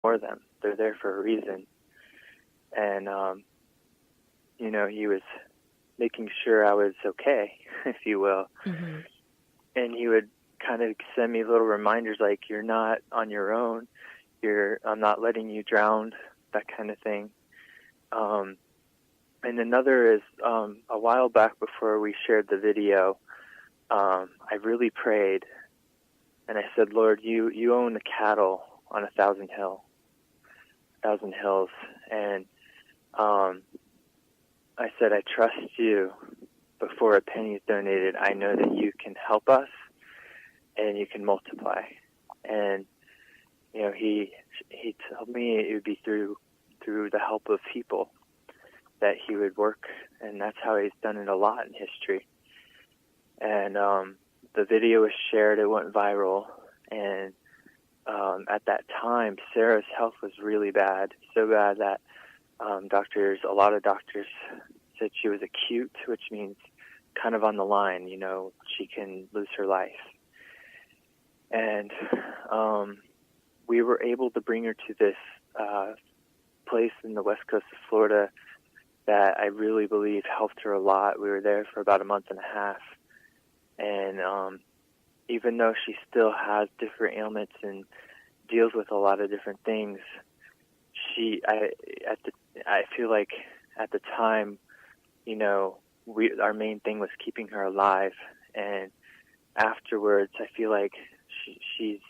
ignore them. They're there for a reason. And, he was making sure I was okay, if you will. Mm-hmm. And he would kind of send me little reminders like, you're not on your own. I'm not letting you drown, that kind of thing. And another is, a while back before we shared the video, I really prayed, and I said, Lord, you own the cattle on 1,000 hills. And I said, I trust you. Before a penny is donated, I know that you can help us and you can multiply. And, he told me it would be through the help of people that he would work, and that's how he's done it a lot in history. And the video was shared, it went viral, and at that time, Sarah's health was really bad, so bad that a lot of doctors said she was acute, which means kind of on the line, she can lose her life. And we were able to bring her to this place in the west coast of Florida that I really believe helped her a lot. We were there for about a month and a half. And even though she still has different ailments and deals with a lot of different things, I feel like at the time, our main thing was keeping her alive. And afterwards, I feel like she's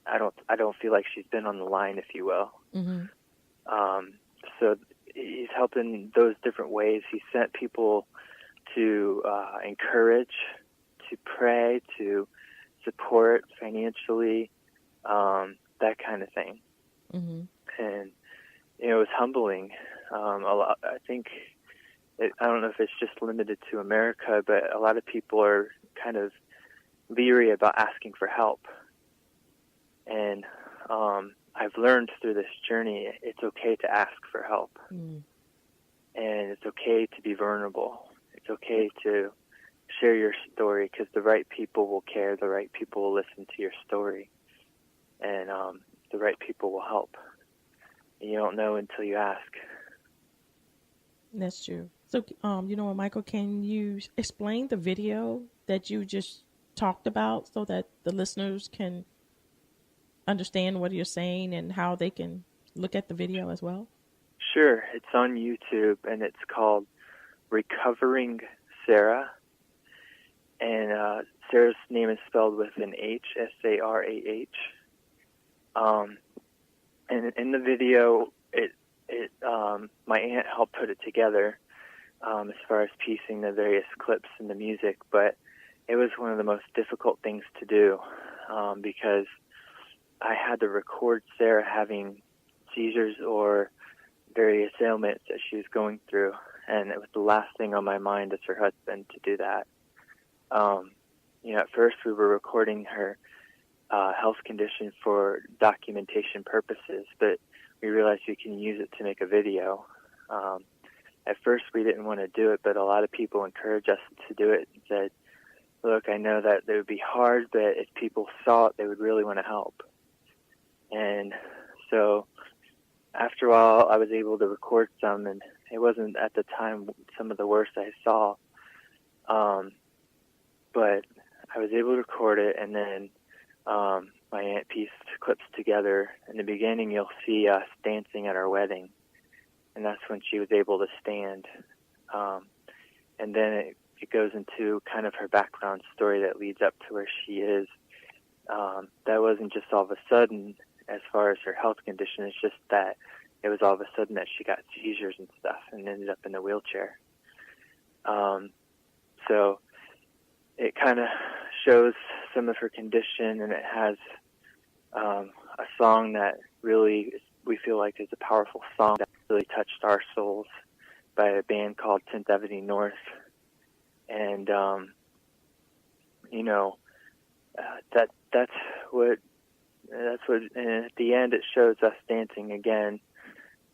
I don't feel like she's been on the line, if you will. Mm-hmm. So he's helping those different ways. He sent people to encourage, to pray, to support financially, that kind of thing. Mm-hmm. And it was humbling. A lot. I think I don't know if it's just limited to America, but a lot of people are kind of leery about asking for help. And I've learned through this journey, it's okay to ask for help. Mm. And it's okay to be vulnerable. It's okay to share your story, because the right people will care. The right people will listen to your story. And the right people will help. And you don't know until you ask. That's true. So, Michael, can you explain the video that you just talked about so that the listeners can understand what you're saying and how they can look at the video as well? Sure. It's on YouTube, and it's called Recovering Sarah. And Sarah's name is spelled with an H, Sarah. And in the video, my aunt helped put it together as far as piecing the various clips and the music, but it was one of the most difficult things to do because I had to record Sarah having seizures or various ailments that she was going through, and it was the last thing on my mind as her husband to do that. At first we were recording her health condition for documentation purposes, but we realized we can use it to make a video. At first we didn't want to do it, but a lot of people encouraged us to do it and said, look, I know that it would be hard, but if people saw it, they would really want to help. And so after a while, I was able to record some, and it wasn't at the time some of the worst I saw. But I was able to record it, and then my aunt pieced clips together. In the beginning, you'll see us dancing at our wedding, and that's when she was able to stand. And then it goes into kind of her background story that leads up to where she is. That wasn't just all of a sudden as far as her health condition. It's just that it was all of a sudden that she got seizures and stuff and ended up in a wheelchair. So it kind of shows some of her condition, and it has a song that really we feel like is a powerful song that really touched our souls by a band called 10th Avenue North. And, that's what, and at the end it shows us dancing again,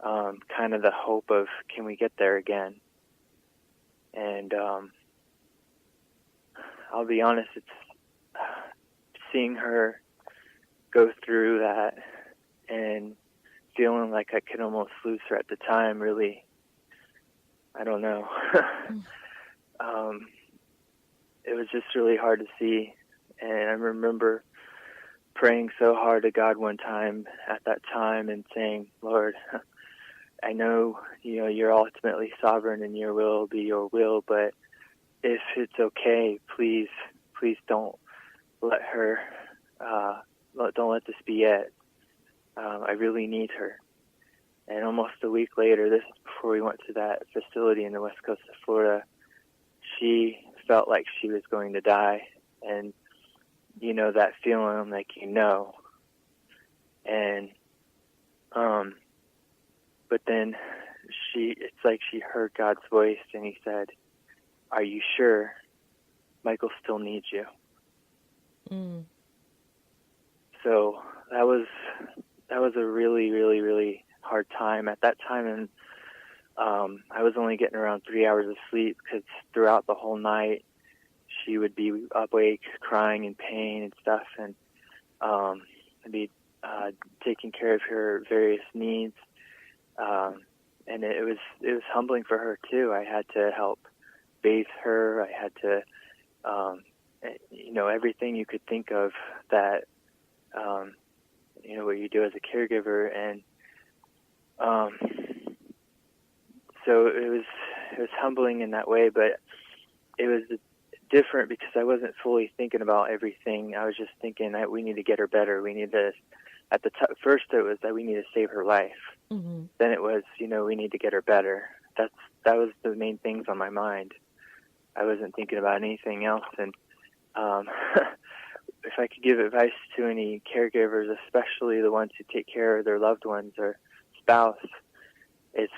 kind of the hope of, can we get there again? And I'll be honest, it's seeing her go through that and feeling like I could almost lose her at the time, really, I don't know. It was just really hard to see. And I remember praying so hard to God one time at that time and saying, Lord, I know, you're ultimately sovereign and your will be your will, but if it's okay, please don't let her, don't let this be it. I really need her. And almost a week later, this is before we went to that facility in the west coast of Florida, she felt like she was going to die. And, that feeling like, and, but then it's like she heard God's voice and he said, are you sure? Michael still needs you. Mm. So that was a really, really, really hard time at that time. And I was only getting around 3 hours of sleep because throughout the whole night she would be awake, crying in pain and stuff, and I'd be taking care of her various needs. And it was humbling for her too. I had to help bathe her. I had to, everything you could think of that, what you do as a caregiver. And so it was humbling in that way, but it was different because I wasn't fully thinking about everything. I was just thinking that we need to get her better. We need to, first it was that we need to save her life. Mm-hmm. Then it was, we need to get her better. That was the main things on my mind. I wasn't thinking about anything else. And if I could give advice to any caregivers, especially the ones who take care of their loved ones or spouse, it's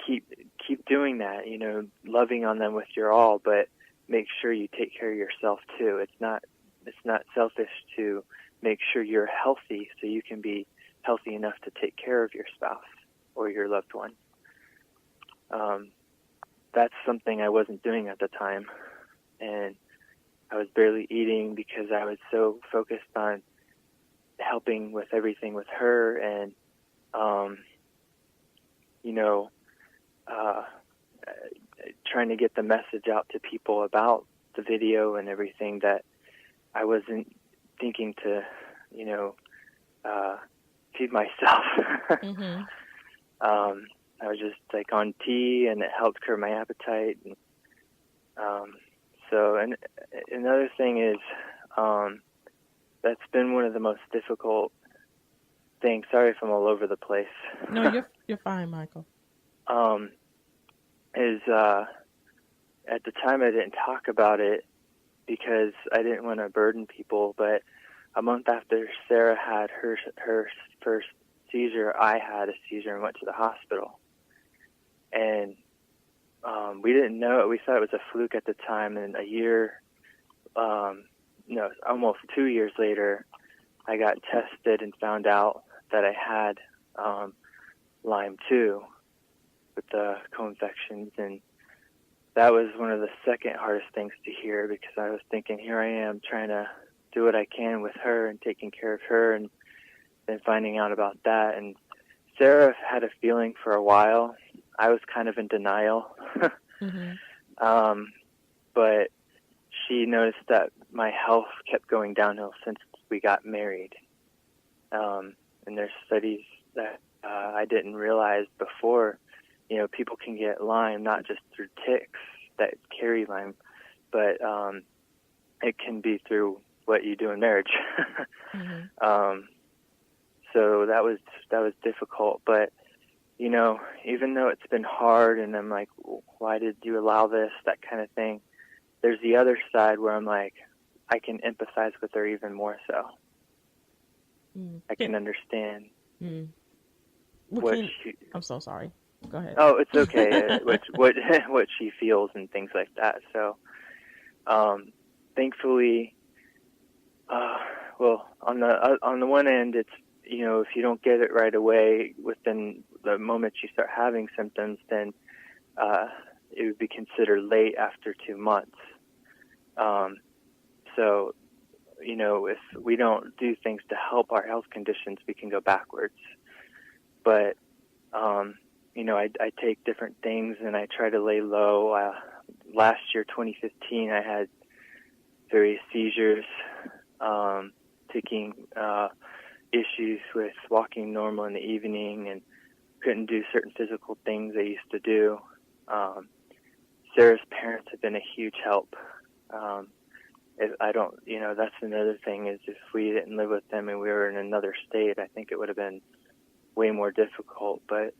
keep doing that. Loving on them with your all, but make sure you take care of yourself too. It's not selfish to make sure you're healthy so you can be healthy enough to take care of your spouse or your loved one. That's something I wasn't doing at the time, and I was barely eating because I was so focused on helping with everything with her and trying to get the message out to people about the video and everything, that I wasn't thinking to feed myself. Mm-hmm. I was just like on tea, and it helped curb my appetite. And, and another thing is, that's been one of the most difficult things. Sorry if I'm all over the place. No, you're fine, Michael. At the time I didn't talk about it because I didn't want to burden people, but a month after Sarah had her first seizure, I had a seizure and went to the hospital. And we didn't know it. We thought it was a fluke at the time, and almost 2 years later, I got tested and found out that I had Lyme 2 with the co-infections, and that was one of the second hardest things to hear, because I was thinking, here I am trying to do what I can with her and taking care of her, and then finding out about that. And Sarah had a feeling for a while. I was kind of in denial. Mm-hmm. But she noticed that my health kept going downhill since we got married. And there's studies that I didn't realize before. People can get Lyme not just through ticks that carry Lyme, but it can be through what you do in marriage. Mm-hmm. So that was difficult. But even though it's been hard, and I'm like, why did you allow this? That kind of thing. There's the other side where I'm like, I can empathize with her even more so. I can understand I'm so sorry. Go ahead. Oh, it's okay. what she feels and things like that. So, thankfully, on the one end, it's if you don't get it right away within the moment you start having symptoms, then it would be considered late after 2 months. So, if we don't do things to help our health conditions, we can go backwards. But, I take different things and I try to lay low. Last year, 2015, I had various seizures, taking issues with walking normal in the evening and couldn't do certain physical things I used to do. Sarah's parents have been a huge help. That's another thing is if we didn't live with them and we were in another state, I think it would have been way more difficult. But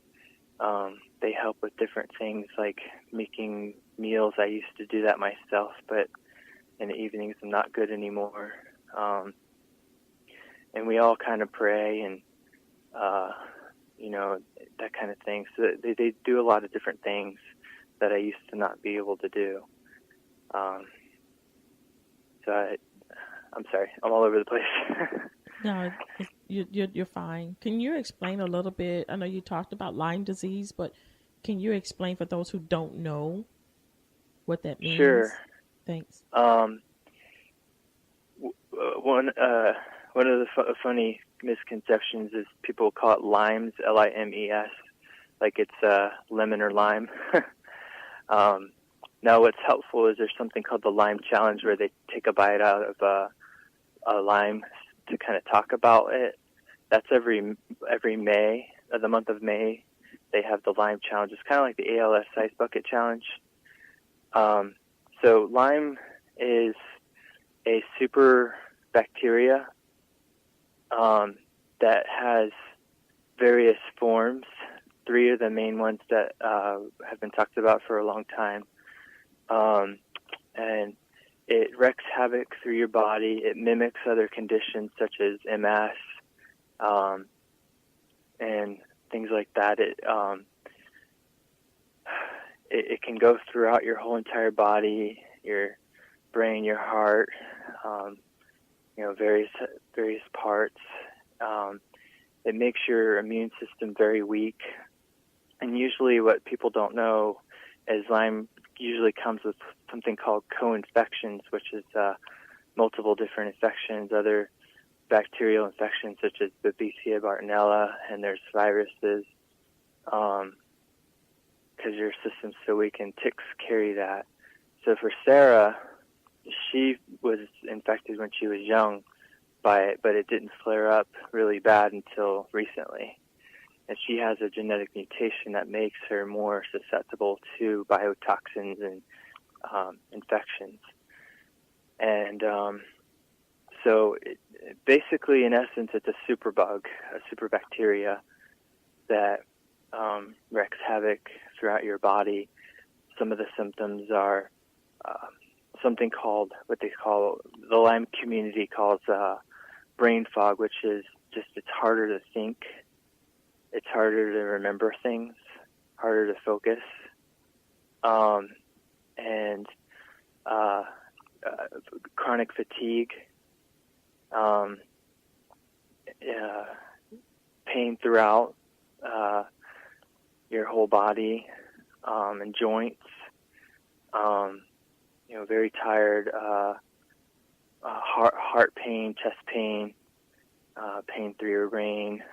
they help with different things like making meals. I used to do that myself, but in the evenings I'm not good anymore. And we all kind of pray and, that kind of thing. So they do a lot of different things that I used to not be able to do. I'm sorry, I'm all over the place. No, you're fine. Can you explain a little bit? I know you talked about Lyme disease, but can you explain for those who don't know what that means? Sure. Thanks. One of the funny misconceptions is people call it limes, Limes, like it's lemon or lime. Now, what's helpful is there's something called the Lyme Challenge where they take a bite out of a lime to kind of talk about it. That's every May, the month of May, they have the Lyme Challenge. It's kind of like the ALS Ice Bucket Challenge. So Lyme is a super bacteria that has various forms. 3 of the main ones that have been talked about for a long time. And it wreaks havoc through your body. It mimics other conditions such as MS and things like that. It can go throughout your whole entire body, your brain, your heart, various parts. It makes your immune system very weak. And usually what people don't know is Lyme usually comes with something called co-infections, which is multiple different infections, other bacterial infections such as Babesia bartonella, and there's viruses, because your system's so weak, and ticks carry that. So for Sarah, she was infected when she was young by it, but it didn't flare up really bad until recently. And she has a genetic mutation that makes her more susceptible to biotoxins and infections. And so basically, in essence, it's a superbug, a superbacteria that wreaks havoc throughout your body. Some of the symptoms are something called, what they call, the Lyme community calls brain fog, which is just, it's harder to think. It's harder to remember things, harder to focus, and chronic fatigue, pain throughout your whole body, and joints, very tired, heart pain, chest pain, pain through your brain.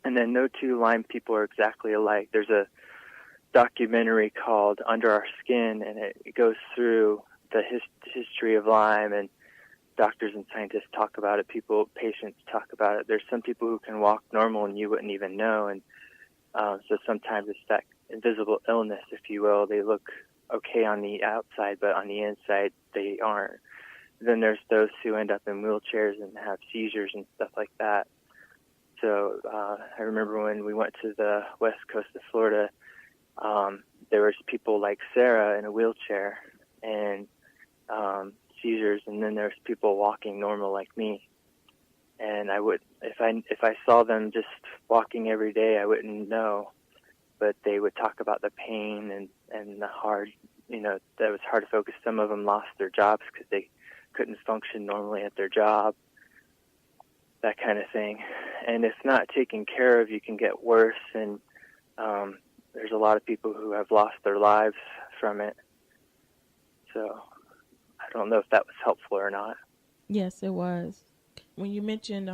And then no 2 Lyme people are exactly alike. There's a documentary called Under Our Skin, and it goes through the history of Lyme, and doctors and scientists talk about it. Patients talk about it. There's some people who can walk normal and you wouldn't even know, and so sometimes it's that invisible illness, if you will. They look okay on the outside, but on the inside they aren't. Then there's those who end up in wheelchairs and have seizures and stuff like that. So I remember when we went to the west coast of Florida, there was people like Sarah in a wheelchair and seizures, and then there's people walking normal like me. And I would, if I saw them just walking every day, I wouldn't know. But they would talk about the pain and the hard, that was hard to focus. Some of them lost their jobs because they couldn't function normally at their job. That kind of thing. And if not taken care of, you can get worse, and there's a lot of people who have lost their lives from it. So I don't know if that was helpful or not. Yes, it was. When you mentioned